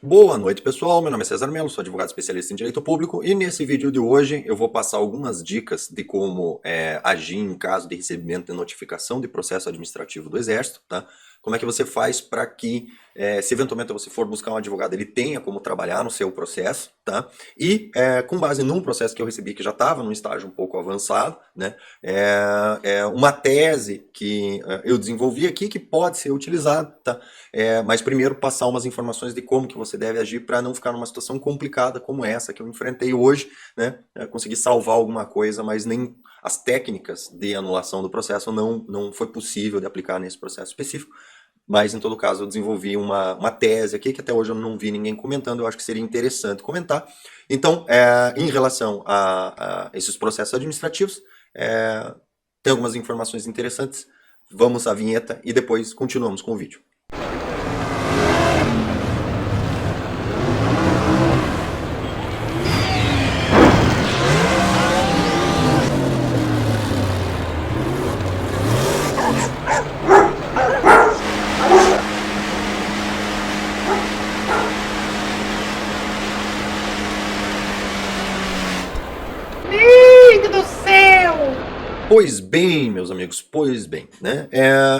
Boa noite, pessoal. Meu nome é César Mello, sou advogado especialista em direito público e nesse vídeo de hoje eu vou passar algumas dicas de como agir em caso de recebimento de notificação de processo administrativo do Exército, tá? Como é que você faz para que, se eventualmente você for buscar um advogado, ele tenha como trabalhar no seu processo, tá? E com base num processo que eu recebi que já estava num estágio um pouco avançado, né? Uma tese que eu desenvolvi aqui que pode ser utilizada, tá? Mas primeiro passar umas informações de como que você deve agir para não ficar numa situação complicada como essa que eu enfrentei hoje, né? Consegui salvar alguma coisa, mas nem as técnicas de anulação do processo não foi possível de aplicar nesse processo específico. Mas, em todo caso, eu desenvolvi uma tese aqui que até hoje eu não vi ninguém comentando, eu acho que seria interessante comentar. Então, em relação a esses processos administrativos, tem algumas informações interessantes. Vamos à vinheta e depois continuamos com o vídeo. Pois bem, meus amigos, pois bem, né?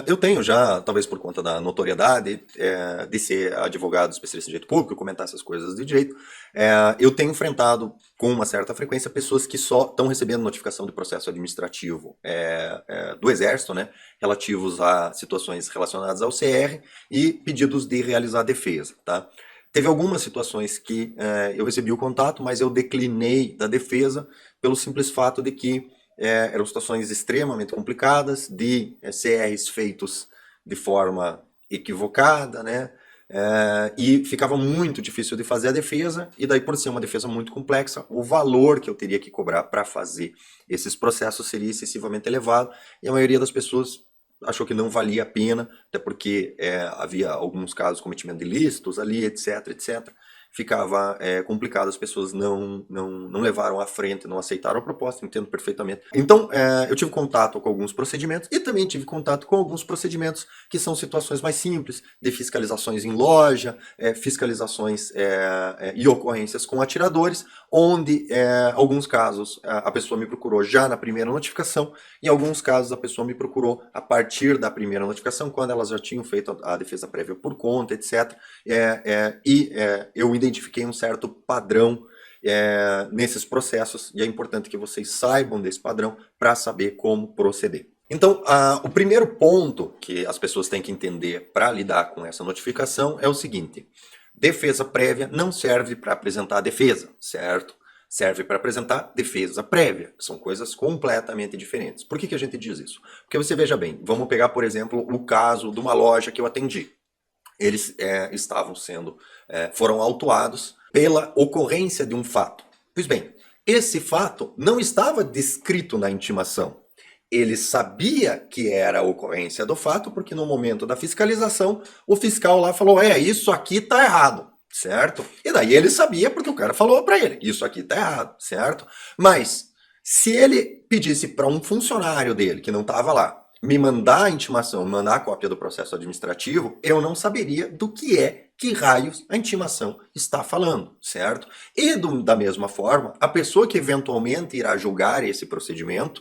Eu tenho já, talvez por conta da notoriedade de ser advogado especialista em direito público, comentar essas coisas de direito, eu tenho enfrentado com uma certa frequência pessoas que só estão recebendo notificação de processo administrativo do Exército, né? Relativos a situações relacionadas ao CR e pedidos de realizar defesa, tá? Teve algumas situações que eu recebi o contato, mas eu declinei da defesa pelo simples fato de que eram situações extremamente complicadas, de CRs feitos de forma equivocada, né? E ficava muito difícil de fazer a defesa, e daí por ser uma defesa muito complexa, o valor que eu teria que cobrar para fazer esses processos seria excessivamente elevado, e a maioria das pessoas achou que não valia a pena, até porque havia alguns casos de cometimento de ilícitos ali, etc, etc. Ficava complicado, as pessoas não levaram à frente, não aceitaram a proposta, entendo perfeitamente. Então, eu tive contato com alguns procedimentos e também tive contato com alguns procedimentos que são situações mais simples, de fiscalizações em loja, fiscalizações e ocorrências com atiradores, onde, alguns casos, a pessoa me procurou já na primeira notificação, em alguns casos a pessoa me procurou a partir da primeira notificação, quando elas já tinham feito a defesa prévia por conta, etc. Eu identifiquei um certo padrão nesses processos, e é importante que vocês saibam desse padrão para saber como proceder. Então, o primeiro ponto que as pessoas têm que entender para lidar com essa notificação é o seguinte: defesa prévia não serve para apresentar a defesa, certo? Serve para apresentar defesa prévia. São coisas completamente diferentes. Por que a gente diz isso? Porque você veja bem, vamos pegar, por exemplo, o caso de uma loja que eu atendi. Eles foram autuados pela ocorrência de um fato. Pois bem, esse fato não estava descrito na intimação. Ele sabia que era a ocorrência do fato, porque no momento da fiscalização, o fiscal lá falou, isso aqui tá errado, certo? E daí ele sabia, porque o cara falou para ele, isso aqui tá errado, certo? Mas, se ele pedisse para um funcionário dele, que não estava lá, me mandar a intimação, me mandar a cópia do processo administrativo, eu não saberia do que raios a intimação está falando, certo? E da mesma forma, a pessoa que eventualmente irá julgar esse procedimento,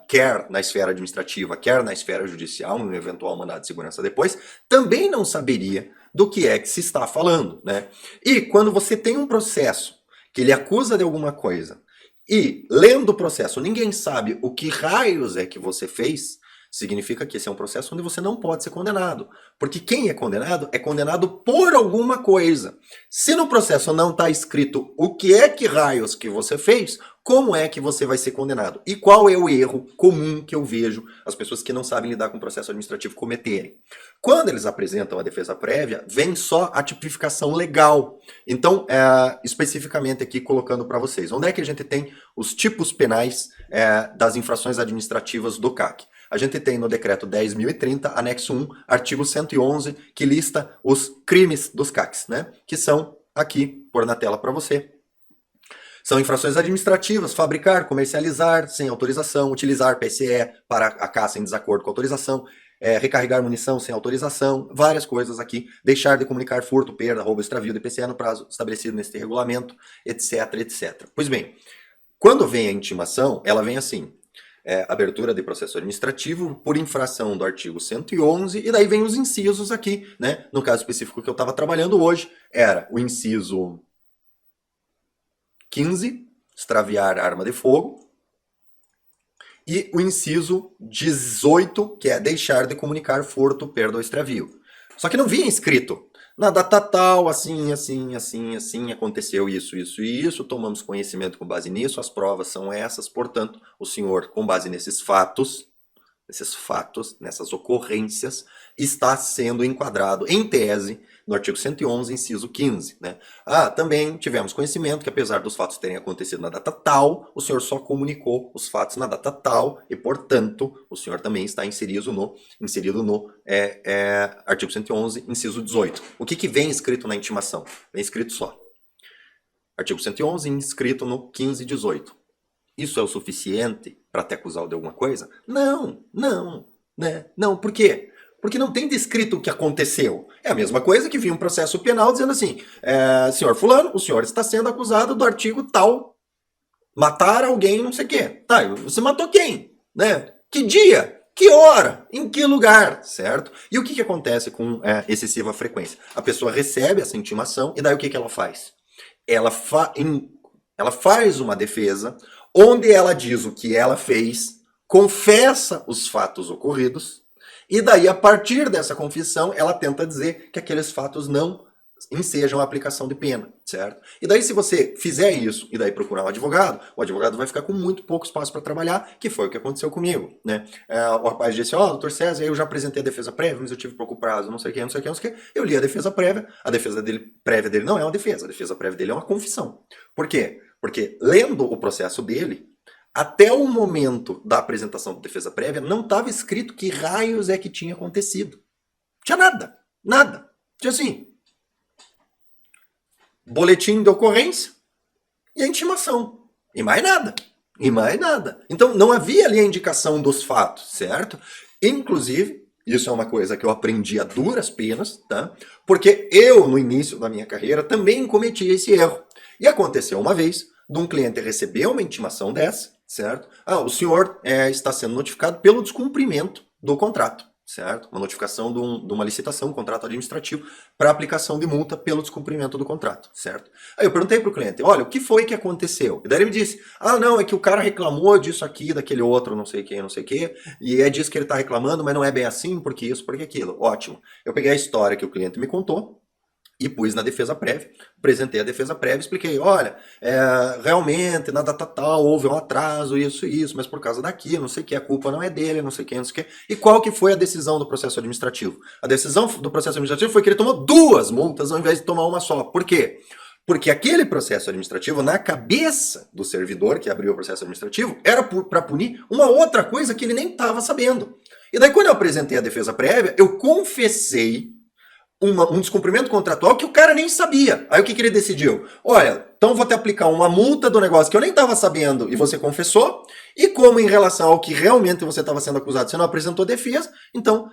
quer na esfera administrativa, quer na esfera judicial, um eventual mandado de segurança depois, também não saberia do que é que se está falando, né? E quando você tem um processo que ele acusa de alguma coisa, e lendo o processo ninguém sabe o que raios é que você fez, significa que esse é um processo onde você não pode ser condenado. Porque quem é condenado por alguma coisa. Se no processo não está escrito o que é que raios que você fez, como é que você vai ser condenado? E qual é o erro comum que eu vejo as pessoas que não sabem lidar com o processo administrativo cometerem? Quando eles apresentam a defesa prévia, vem só a tipificação legal. Então, especificamente aqui colocando para vocês, onde é que a gente tem os tipos penais das infrações administrativas do CAC? A gente tem no decreto 10.030, anexo 1, artigo 111, que lista os crimes dos CACs, né? Que são, aqui, pôr na tela para você. São infrações administrativas: fabricar, comercializar sem autorização, utilizar PCE para a caça em desacordo com a autorização, recarregar munição sem autorização, várias coisas aqui, deixar de comunicar furto, perda, roubo, extravio de PCE no prazo estabelecido neste regulamento, etc, etc. Pois bem, quando vem a intimação, ela vem assim, abertura de processo administrativo por infração do artigo 111, e daí vem os incisos aqui, né? No caso específico que eu estava trabalhando hoje, era o inciso 15, extraviar arma de fogo, e o inciso 18, que é deixar de comunicar furto, perda ou extravio. Só que não vinha escrito, na data tal, assim, aconteceu isso, isso e isso, tomamos conhecimento com base nisso, as provas são essas, portanto, o senhor, com base nesses fatos, nessas ocorrências, está sendo enquadrado, em tese, no artigo 111, inciso 15. Né? Também tivemos conhecimento que, apesar dos fatos terem acontecido na data tal, o senhor só comunicou os fatos na data tal e, portanto, o senhor também está inserido no artigo 111, inciso 18. O que vem escrito na intimação? Vem escrito só. Artigo 111, inscrito no 15 e 18. Isso é o suficiente para te acusar de alguma coisa? Não, né? Não, por quê? Porque não tem descrito o que aconteceu. É a mesma coisa que vinha um processo penal dizendo assim, senhor fulano, o senhor está sendo acusado do artigo tal, matar alguém, não sei o quê. Tá, você matou quem? Né? Que dia? Que hora? Em que lugar? Certo? E o que acontece com excessiva frequência? A pessoa recebe essa intimação e daí o que ela faz? Ela faz uma defesa onde ela diz o que ela fez, confessa os fatos ocorridos, e daí, a partir dessa confissão, ela tenta dizer que aqueles fatos não ensejam a aplicação de pena, certo? E daí, se você fizer isso e daí procurar um advogado, o advogado vai ficar com muito pouco espaço para trabalhar, que foi o que aconteceu comigo, né? O rapaz disse, doutor César, eu já apresentei a defesa prévia, mas eu tive pouco prazo, não sei o que, não sei o que, não sei o que. Eu li a defesa prévia prévia dele não é uma defesa, a defesa prévia dele é uma confissão. Por quê? Porque lendo o processo dele, até o momento da apresentação da defesa prévia, não estava escrito que raios é que tinha acontecido. Tinha nada. Tinha assim, boletim de ocorrência e a intimação. E mais nada. Então não havia ali a indicação dos fatos, certo? Inclusive, isso é uma coisa que eu aprendi a duras penas, tá? Porque eu, no início da minha carreira, também cometi esse erro. E aconteceu uma vez, de um cliente receber uma intimação dessa, certo? O senhor está sendo notificado pelo descumprimento do contrato, certo? Uma notificação de uma licitação, um contrato administrativo, para aplicação de multa pelo descumprimento do contrato, certo? Aí eu perguntei para o cliente, olha, o que foi que aconteceu? E daí ele me disse, não, é que o cara reclamou disso aqui, daquele outro, não sei quem, e é disso que ele está reclamando, mas não é bem assim, porque isso, porque aquilo. Ótimo. Eu peguei a história que o cliente me contou, e pus na defesa prévia, apresentei a defesa prévia, expliquei, olha, realmente na data tal houve um atraso, isso, mas por causa daquilo, não sei o que, a culpa não é dele, não sei o que, e qual que foi a decisão do processo administrativo? A decisão do processo administrativo foi que ele tomou 2 multas ao invés de tomar uma só. Por quê? Porque aquele processo administrativo, na cabeça do servidor que abriu o processo administrativo, era para punir uma outra coisa que ele nem estava sabendo. E daí quando eu apresentei a defesa prévia, eu confessei um descumprimento contratual que o cara nem sabia. Aí o que ele decidiu? Olha, então vou te aplicar uma multa do negócio que eu nem estava sabendo e você confessou, e como em relação ao que realmente você estava sendo acusado, você não apresentou defesa, então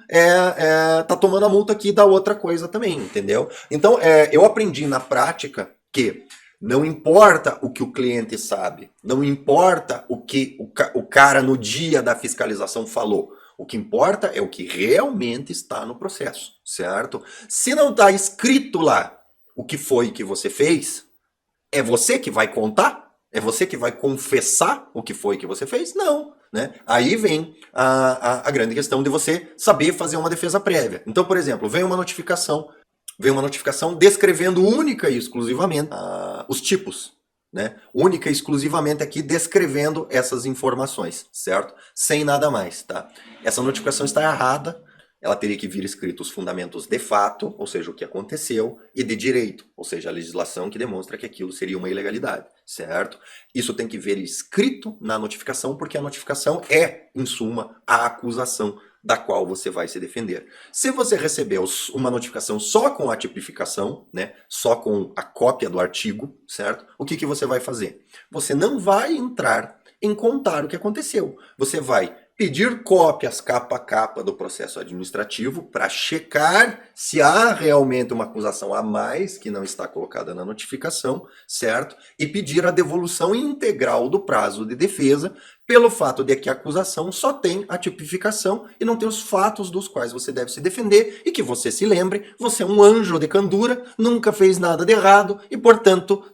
tá tomando a multa aqui da outra coisa também, entendeu? Então eu aprendi na prática que não importa o que o cliente sabe, não importa o que o cara no dia da fiscalização falou, o que importa é o que realmente está no processo, certo? Se não está escrito lá o que foi que você fez, é você que vai contar? É você que vai confessar o que foi que você fez? Não, né? Aí vem a grande questão de você saber fazer uma defesa prévia. Então, por exemplo, vem uma notificação descrevendo única e exclusivamente os tipos, né? Única e exclusivamente aqui descrevendo essas informações, certo? Sem nada mais, tá? Essa notificação está errada, ela teria que vir escrito os fundamentos de fato, ou seja, o que aconteceu, e de direito, ou seja, a legislação que demonstra que aquilo seria uma ilegalidade, certo? Isso tem que vir escrito na notificação, porque a notificação é, em suma, a acusação da qual você vai se defender. Se você recebeu uma notificação só com a tipificação, né, só com a cópia do artigo, certo? O que você vai fazer? Você não vai entrar em contar o que aconteceu. Você vai pedir cópias capa a capa do processo administrativo para checar se há realmente uma acusação a mais que não está colocada na notificação, certo? E pedir a devolução integral do prazo de defesa pelo fato de que a acusação só tem a tipificação e não tem os fatos dos quais você deve se defender e que você se lembre, você é um anjo de candura, nunca fez nada de errado e, portanto,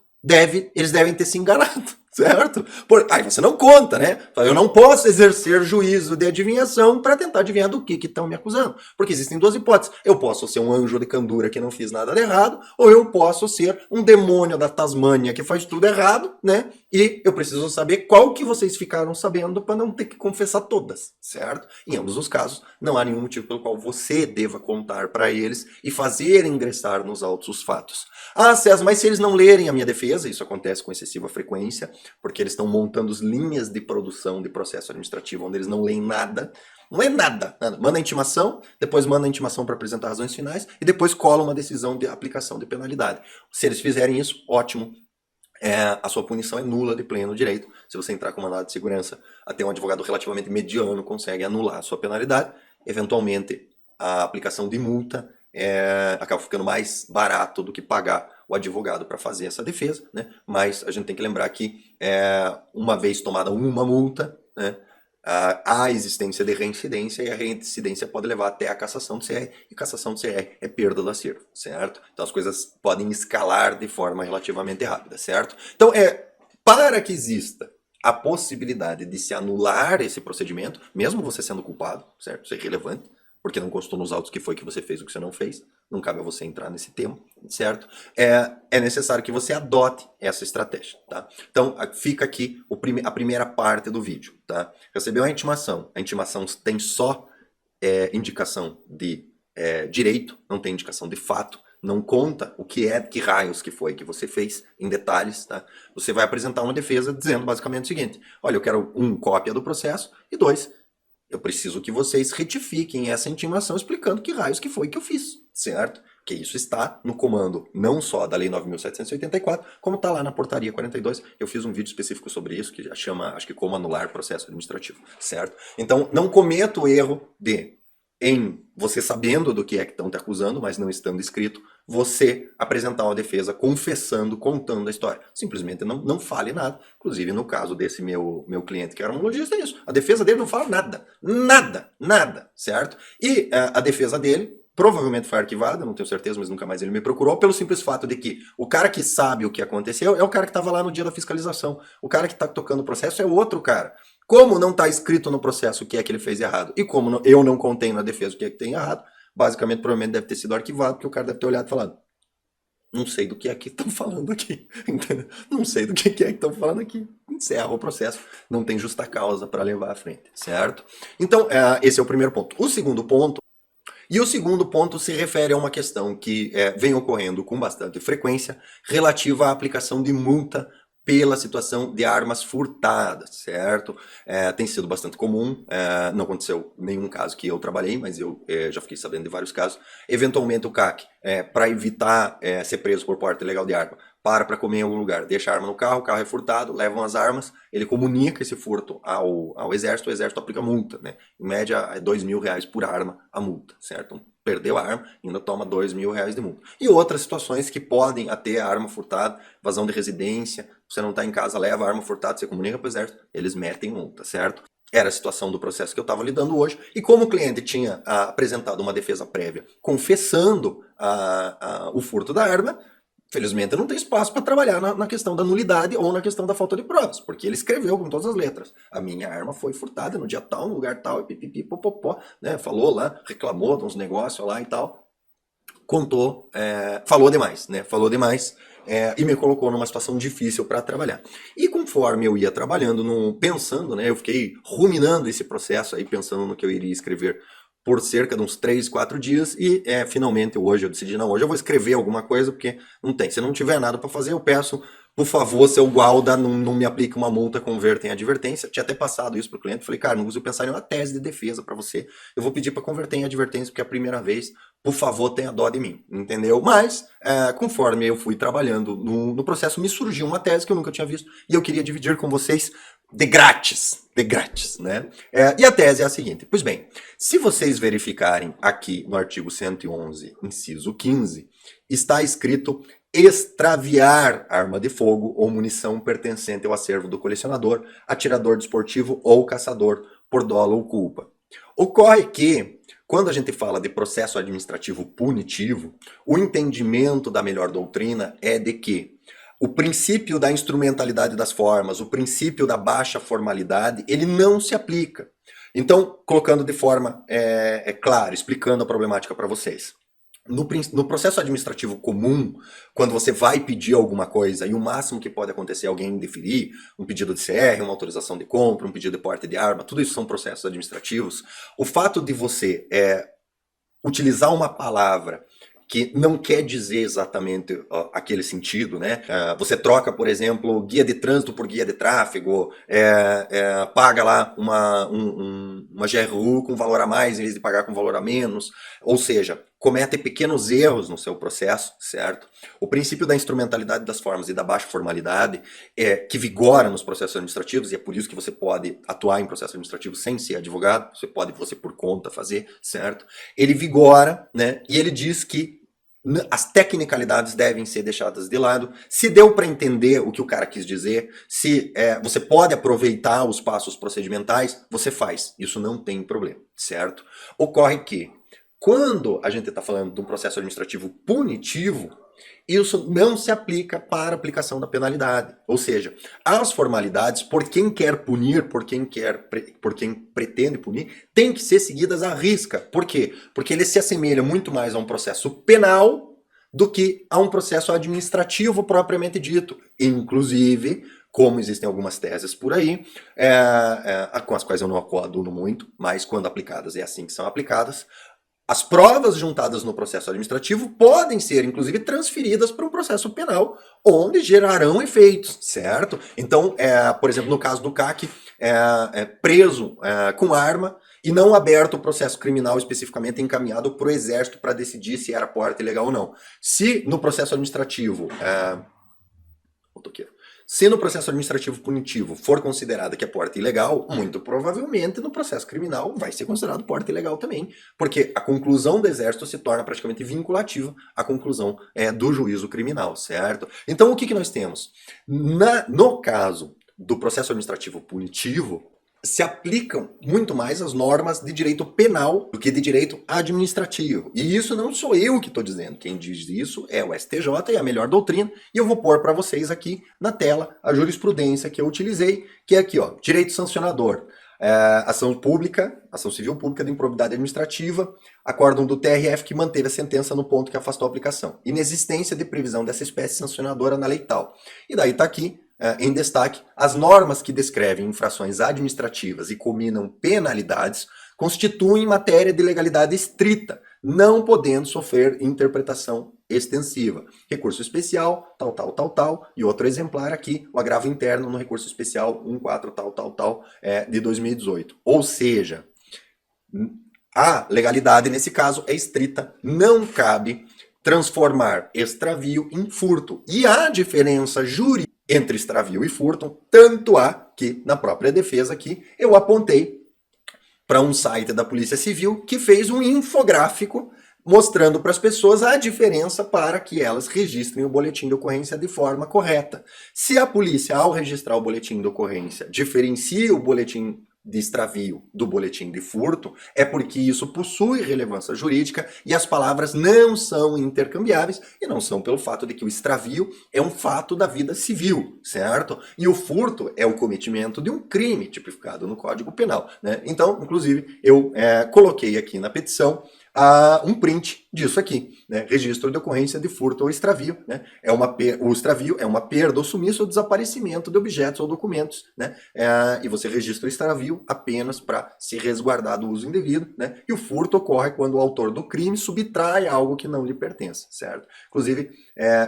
eles devem ter se enganado. Certo? Aí você não conta, né? Eu não posso exercer juízo de adivinhação para tentar adivinhar do que estão me acusando. Porque existem duas hipóteses. Eu posso ser um anjo de candura que não fiz nada de errado, ou eu posso ser um demônio da Tasmânia que faz tudo errado, né? E eu preciso saber qual que vocês ficaram sabendo para não ter que confessar todas, certo? Em ambos os casos, não há nenhum motivo pelo qual você deva contar para eles e fazer ingressar nos autos os fatos. Ah, César, mas se eles não lerem a minha defesa, isso acontece com excessiva frequência, porque eles estão montando as linhas de produção de processo administrativo, onde eles não leem nada. Não é nada, nada. Manda a intimação, depois manda a intimação para apresentar razões finais e depois cola uma decisão de aplicação de penalidade. Se eles fizerem isso, ótimo. A sua punição é nula de pleno direito. Se você entrar com mandado de segurança, até um advogado relativamente mediano consegue anular a sua penalidade. Eventualmente, a aplicação de multa acaba ficando mais barato do que pagar o advogado para fazer essa defesa, né? Mas a gente tem que lembrar que uma vez tomada uma multa, né, há existência de reincidência e a reincidência pode levar até a cassação do CR e cassação do CR é perda do acervo, certo? Então as coisas podem escalar de forma relativamente rápida, certo? Então para que exista a possibilidade de se anular esse procedimento, mesmo você sendo culpado, certo? Isso é irrelevante, porque não constou nos autos que foi que você fez o que você não fez, não cabe a você entrar nesse tema, certo? É necessário que você adote essa estratégia, tá? Então, fica aqui a primeira parte do vídeo, tá? Recebeu a intimação tem só indicação de direito, não tem indicação de fato, não conta o que raios que foi que você fez em detalhes, tá? Você vai apresentar uma defesa dizendo basicamente o seguinte: olha, eu quero cópia do processo e 2, eu preciso que vocês retifiquem essa intimação explicando que raios que foi que eu fiz, certo? Que isso está no comando não só da Lei 9.784, como está lá na Portaria 42. Eu fiz um vídeo específico sobre isso, que chama, acho que, como anular processo administrativo, certo? Então, não cometa o erro de, você sabendo do que estão te acusando, mas não estando escrito, você apresentar uma defesa confessando, contando a história. Simplesmente não fale nada. Inclusive, no caso desse meu cliente que era homologista, é isso. A defesa dele não fala nada. Nada, certo? E a defesa dele provavelmente foi arquivada, não tenho certeza, mas nunca mais ele me procurou, pelo simples fato de que o cara que sabe o que aconteceu é o cara que estava lá no dia da fiscalização. O cara que está tocando o processo é o outro cara. Como não está escrito no processo o que é que ele fez errado, e como eu não contei na defesa o que é que tem errado, basicamente, provavelmente deve ter sido arquivado, porque o cara deve ter olhado e falado: não sei do que é que estão falando aqui, entendeu? Não sei do que é que estão falando aqui. Encerra o processo, não tem justa causa para levar à frente, certo? Então, esse é o primeiro ponto. O segundo ponto se refere a uma questão que vem ocorrendo com bastante frequência, relativa à aplicação de multa pela situação de armas furtadas, certo? Tem sido bastante comum, não aconteceu nenhum caso que eu trabalhei, mas eu já fiquei sabendo de vários casos. Eventualmente o CAC, para evitar ser preso por porte ilegal de arma, para comer em algum lugar, deixa a arma no carro, o carro é furtado, levam as armas, ele comunica esse furto ao exército, o exército aplica multa, né? Em média é R$2.000 por arma a multa, certo? Perdeu a arma, ainda toma R$2.000 de multa. E outras situações que podem até a arma furtada, vazão de residência, você não está em casa, leva a arma furtada, você comunica para o exército, eles metem multa, certo? Era a situação do processo que eu estava lidando hoje, e como o cliente tinha apresentado uma defesa prévia confessando o furto da arma, felizmente não tem espaço para trabalhar na questão da nulidade ou na questão da falta de provas, porque ele escreveu com todas as letras: a minha arma foi furtada no dia tal, no lugar tal, e pipipi, popopó, né? Falou lá, reclamou de uns negócios lá e tal, contou, falou demais, né? Falou demais. E me colocou numa situação difícil para trabalhar. E conforme eu ia trabalhando, pensando, né, eu fiquei ruminando esse processo aí, pensando no que eu iria escrever por cerca de uns 3, 4 dias, e finalmente hoje eu decidi: não, hoje eu vou escrever alguma coisa, porque não tem. Se não tiver nada para fazer, eu peço, por favor, seu Gualda, não me aplique uma multa, converta em advertência. Tinha até passado isso pro cliente, falei: cara, não consigo pensar em uma tese de defesa para você, eu vou pedir para converter em advertência, porque é a primeira vez, por favor, tenha dó de mim, entendeu? Mas, conforme eu fui trabalhando no processo, me surgiu uma tese que eu nunca tinha visto e eu queria dividir com vocês de grátis, né? E a tese é a seguinte: pois bem, se vocês verificarem aqui no artigo 111, inciso 15, está escrito extraviar arma de fogo ou munição pertencente ao acervo do colecionador, atirador desportivo ou caçador por dolo ou culpa. Ocorre que, quando a gente fala de processo administrativo punitivo, o entendimento da melhor doutrina é de que o princípio da instrumentalidade das formas, o princípio da baixa formalidade, ele não se aplica. Então, colocando de forma clara, explicando a problemática para vocês. No processo administrativo comum, quando você vai pedir alguma coisa, e o máximo que pode acontecer é alguém deferir um pedido de CR, uma autorização de compra, um pedido de porte de arma, tudo isso são processos administrativos. O fato de você utilizar uma palavra que não quer dizer exatamente aquele sentido, né? Você troca, por exemplo, guia de trânsito por guia de tráfego, paga lá uma GRU com valor a mais em vez de pagar com valor a menos, ou seja, comete pequenos erros no seu processo, certo? O princípio da instrumentalidade das formas e da baixa formalidade que vigora nos processos administrativos, e é por isso que você pode atuar em processo administrativo sem ser advogado, você por conta fazer, certo? Ele vigora, né? E ele diz que as tecnicalidades devem ser deixadas de lado. Se deu para entender o que o cara quis dizer, se você pode aproveitar os passos procedimentais, você faz. Isso não tem problema, certo? Ocorre que, quando a gente está falando de um processo administrativo punitivo, isso não se aplica para a aplicação da penalidade. Ou seja, as formalidades, por quem quer punir, por quem pretende punir, têm que ser seguidas à risca. Por quê? Porque ele se assemelha muito mais a um processo penal do que a um processo administrativo propriamente dito. Inclusive, como existem algumas teses por aí, com as quais eu não coaduno muito, mas quando aplicadas é assim que são aplicadas, as provas juntadas no processo administrativo podem ser, inclusive, transferidas para um processo penal, onde gerarão efeitos, certo? Então, por exemplo, no caso do CAC, preso com arma e não aberto o processo criminal especificamente encaminhado para o Exército para decidir se era porte ilegal ou não. Se no processo administrativo... Se no processo administrativo punitivo for considerado que é porte ilegal, muito provavelmente no processo criminal vai ser considerado porte ilegal também, porque a conclusão do Exército se torna praticamente vinculativa à conclusão do juízo criminal, certo? Então o que nós temos? No caso do processo administrativo punitivo, se aplicam muito mais as normas de direito penal do que de direito administrativo. E isso não sou eu que estou dizendo. Quem diz isso é o STJ e a melhor doutrina. E eu vou pôr para vocês aqui na tela a jurisprudência que eu utilizei, que é aqui, ó, direito sancionador. Ação civil pública de improbidade administrativa, acórdão do TRF que manteve a sentença no ponto que afastou a aplicação. Inexistência de previsão dessa espécie sancionadora na lei tal. E daí está aqui, em destaque, as normas que descrevem infrações administrativas e combinam penalidades constituem matéria de legalidade estrita, não podendo sofrer interpretação extensiva. Recurso especial, tal, e outro exemplar aqui, o agravo interno no recurso especial 14 de 2018. Ou seja, a legalidade nesse caso é estrita, não cabe transformar extravio em furto. E há diferença jurídica entre extravio e furto, tanto há que, na própria defesa aqui, eu apontei para um site da Polícia Civil que fez um infográfico mostrando para as pessoas a diferença para que elas registrem o boletim de ocorrência de forma correta. Se a polícia, ao registrar o boletim de ocorrência, diferencia o boletim de extravio do boletim de furto, é porque isso possui relevância jurídica e as palavras não são intercambiáveis, e não são pelo fato de que o extravio é um fato da vida civil, certo? E o furto é o cometimento de um crime tipificado no Código Penal, né? Então, inclusive, eu coloquei aqui na petição um print disso aqui, né? Registro de ocorrência de furto ou extravio, né? O extravio é uma perda ou sumiço ou desaparecimento de objetos ou documentos, né? E você registra o extravio apenas para se resguardar do uso indevido, né? E o furto ocorre quando o autor do crime subtrai algo que não lhe pertence, certo? Inclusive,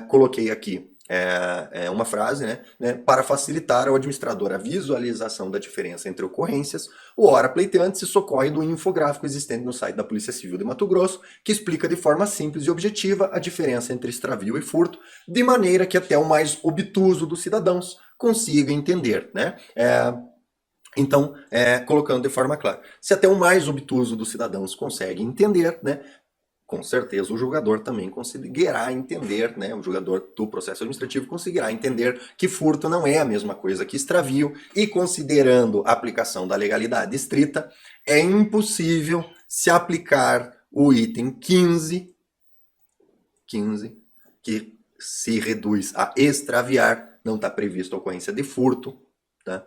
coloquei aqui É uma frase, né? Para facilitar ao administrador a visualização da diferença entre ocorrências, o ora pleiteante se socorre do infográfico existente no site da Polícia Civil de Mato Grosso, que explica de forma simples e objetiva a diferença entre extravio e furto, de maneira que até o mais obtuso dos cidadãos consiga entender, né? Então, colocando de forma clara, se até o mais obtuso dos cidadãos consegue entender, né? Com certeza o julgador também conseguirá entender, né? O julgador do processo administrativo conseguirá entender que furto não é a mesma coisa que extravio e, considerando a aplicação da legalidade estrita, é impossível se aplicar o item 15, que se reduz a extraviar, não está previsto a ocorrência de furto, tá?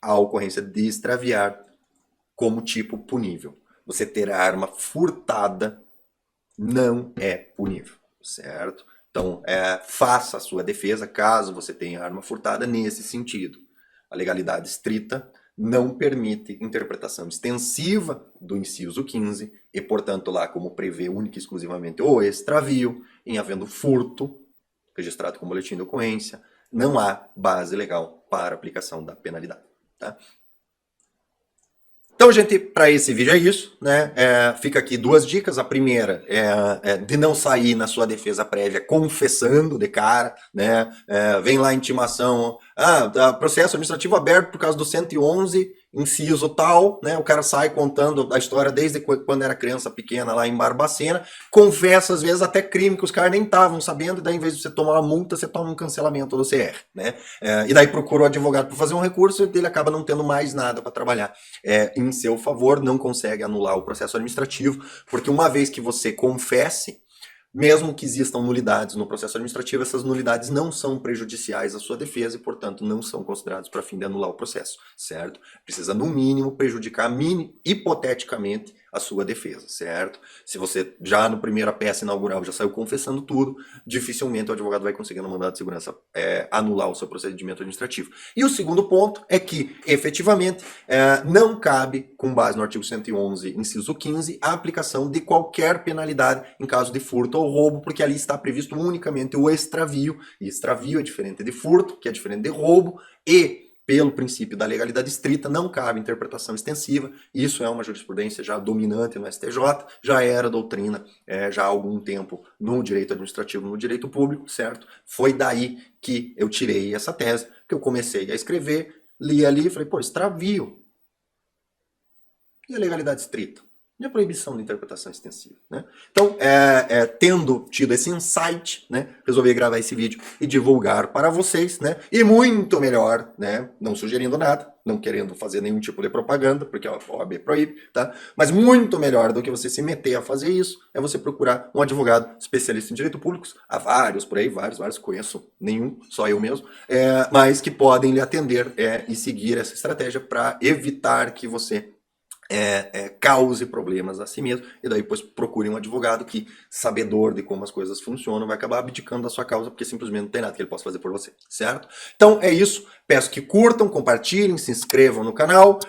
A ocorrência de extraviar como tipo punível. Você ter a arma furtada não é punível, certo? Então, faça a sua defesa caso você tenha arma furtada nesse sentido. A legalidade estrita não permite interpretação extensiva do inciso 15 e, portanto, lá como prevê única e exclusivamente o extravio, em havendo furto registrado com boletim de ocorrência, não há base legal para aplicação da penalidade, tá? Então, gente, para esse vídeo é isso, né? Fica aqui duas dicas. A primeira é de não sair na sua defesa prévia confessando de cara, né? Vem lá a intimação, processo administrativo aberto por causa do 111, inciso tal, né? O cara sai contando a história desde quando era criança pequena lá em Barbacena, confessa às vezes até crime que os caras nem estavam sabendo, e daí em vez de você tomar uma multa, você toma um cancelamento do CR, né? E daí procura o advogado para fazer um recurso e ele acaba não tendo mais nada para trabalhar em seu favor, não consegue anular o processo administrativo, porque uma vez que você confesse, mesmo que existam nulidades no processo administrativo, essas nulidades não são prejudiciais à sua defesa e, portanto, não são consideradas para fim de anular o processo, certo? Precisa, no mínimo, prejudicar hipoteticamente a sua defesa, certo? Se você já no primeira peça inaugural já saiu confessando tudo, dificilmente o advogado vai conseguir no mandado de segurança anular o seu procedimento administrativo. E o segundo ponto é que, efetivamente, não cabe, com base no artigo 111, inciso 15, a aplicação de qualquer penalidade em caso de furto ou roubo, porque ali está previsto unicamente o extravio, e extravio é diferente de furto, que é diferente de roubo, e pelo princípio da legalidade estrita, não cabe interpretação extensiva. Isso é uma jurisprudência já dominante no STJ, já era doutrina já há algum tempo no direito administrativo, no direito público, certo? Foi daí que eu tirei essa tese, que eu comecei a escrever, li ali e falei, pô, extravio. E a legalidade estrita? E a proibição de interpretação extensiva, né? Então, tendo tido esse insight, né, resolvi gravar esse vídeo e divulgar para vocês, né? E muito melhor, né? Não sugerindo nada, não querendo fazer nenhum tipo de propaganda, porque a OAB proíbe, tá? Mas muito melhor do que você se meter a fazer isso é você procurar um advogado especialista em direito público. Há vários por aí, vários, conheço nenhum, só eu mesmo, mas que podem lhe atender e seguir essa estratégia para evitar que você cause problemas a si mesmo, e daí depois procure um advogado que, sabedor de como as coisas funcionam, vai acabar abdicando da sua causa, porque simplesmente não tem nada que ele possa fazer por você, certo? Então é isso, peço que curtam, compartilhem, se inscrevam no canal,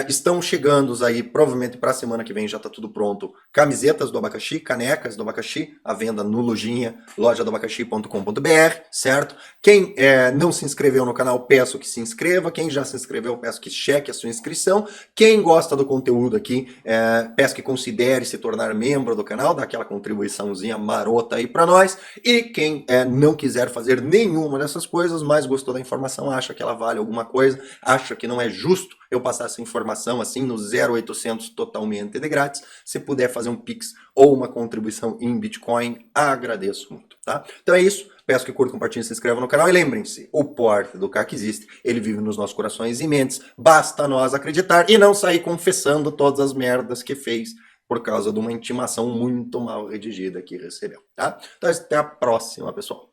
estão chegando aí, provavelmente para a semana que vem já está tudo pronto, camisetas do abacaxi, canecas do abacaxi, à venda no lojinha, lojadoabacaxi.com.br, certo? Quem não se inscreveu no canal, peço que se inscreva, quem já se inscreveu, peço que cheque a sua inscrição, quem gosta do conteúdo aqui, peço que considere se tornar membro do canal, dá aquela contribuiçãozinha marota aí para nós, e quem não quiser fazer nenhuma dessas coisas, mas gostou da informação, acha que ela vale alguma coisa, acha que não é justo eu passar essa informação assim no 0800 totalmente de grátis, se puder fazer um Pix ou uma contribuição em Bitcoin, agradeço muito, tá? Então é isso. Peço que curtam, compartilhem, se inscrevam no canal e lembrem-se, o porte do CAC existe, ele vive nos nossos corações e mentes, basta nós acreditar e não sair confessando todas as merdas que fez por causa de uma intimação muito mal redigida que recebeu, tá? Então até a próxima, pessoal.